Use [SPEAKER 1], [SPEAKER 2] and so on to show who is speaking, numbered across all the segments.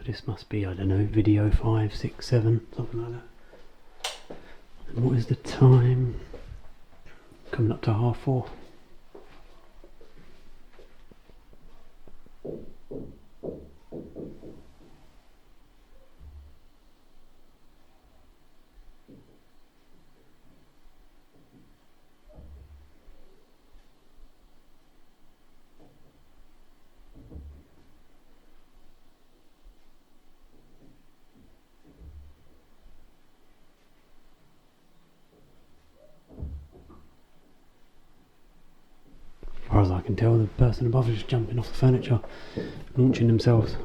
[SPEAKER 1] This must be, I don't know, video 5, 6, 7, something like that. And what is the time? Coming up to 4:30. As far as I can tell, the person above is just jumping off the furniture, launching themselves.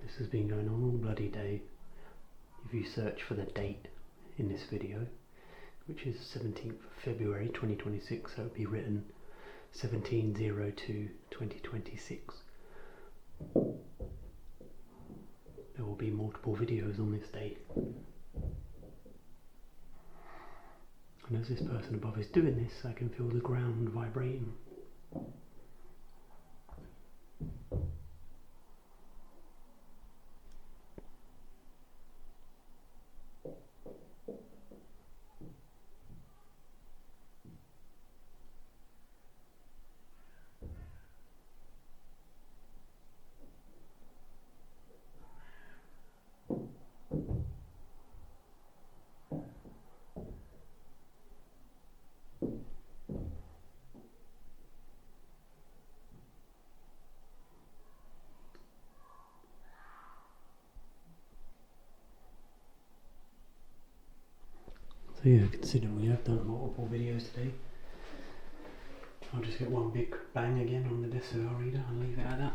[SPEAKER 1] This has been going on all bloody day. If you search for the date in this video, which is 17th of February 2026, so it would be written 17/02/2026. There will be multiple videos on this day. And as this person above is doing this, I can feel the ground vibrating. So yeah, considering we have done multiple videos today, I'll just get one big bang again on the DSLR reader and leave it at that.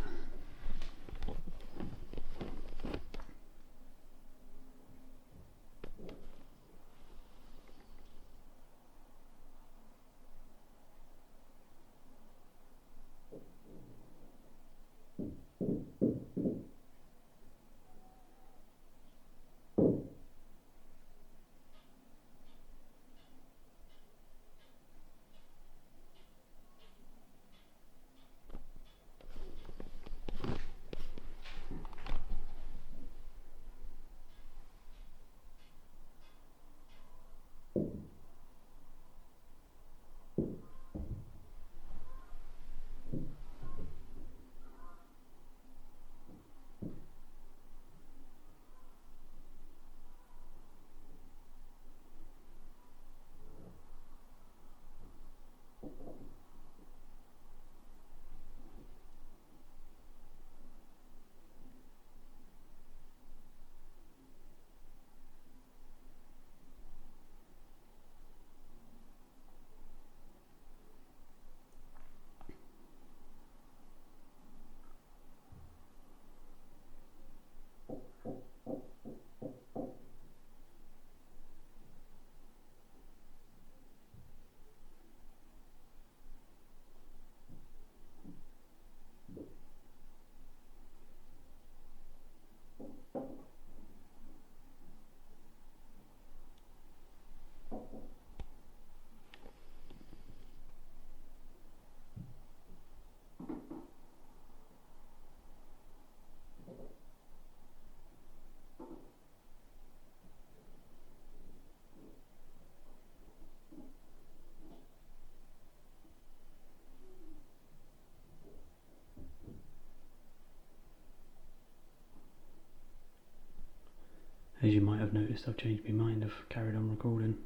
[SPEAKER 1] As you might have noticed, I've changed my mind. I've carried on recording,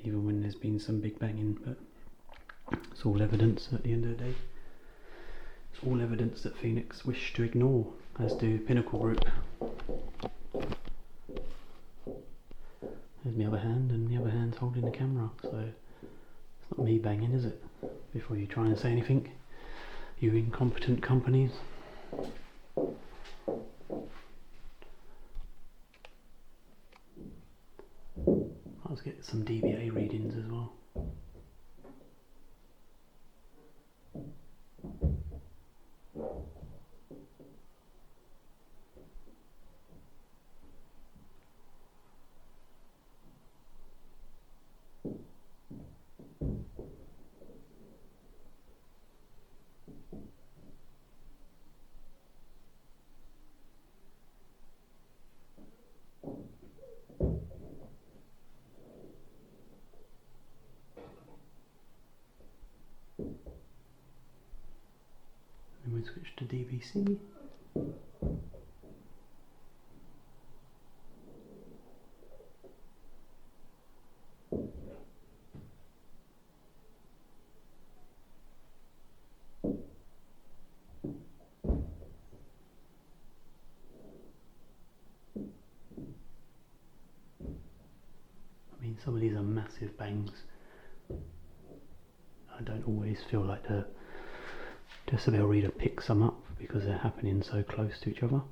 [SPEAKER 1] even when there's been some big banging, but it's all evidence at the end of the day. It's all evidence that Phoenix wish to ignore, as do Pinnacle Group. There's my other hand, and the other hand's holding the camera, so it's not me banging, is it? Before you try and say anything, you incompetent companies. Let's get some DBA readings as well. we switch to DBC. I mean, some of these are massive bangs. I don't always feel like the decibel reader picks them up because they're happening so close to each other.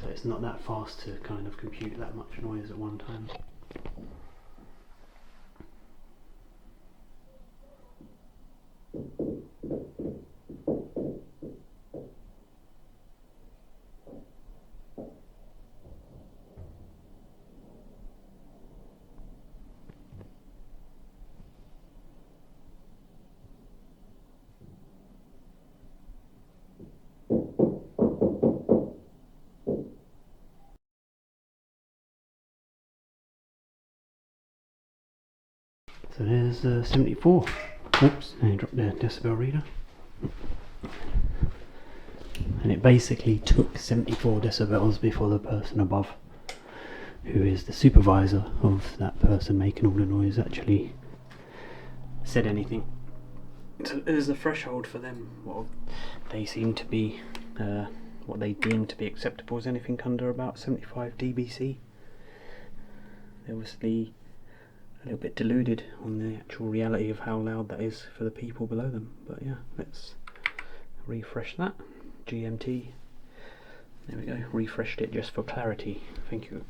[SPEAKER 1] So it's not that fast to kind of compute that much noise at one time. So there's 74. Oops, I dropped the decibel reader. And it basically took 74 decibels before the person above, who is the supervisor of that person making all the noise, actually said anything. So there's a threshold for them. What they seem to be, what they deem to be acceptable is anything under about 75 dBc. They're obviously a little bit deluded on the actual reality of how loud that is for the people below them. But yeah, let's refresh that. GMT. There we go. Refreshed it just for clarity. Thank you.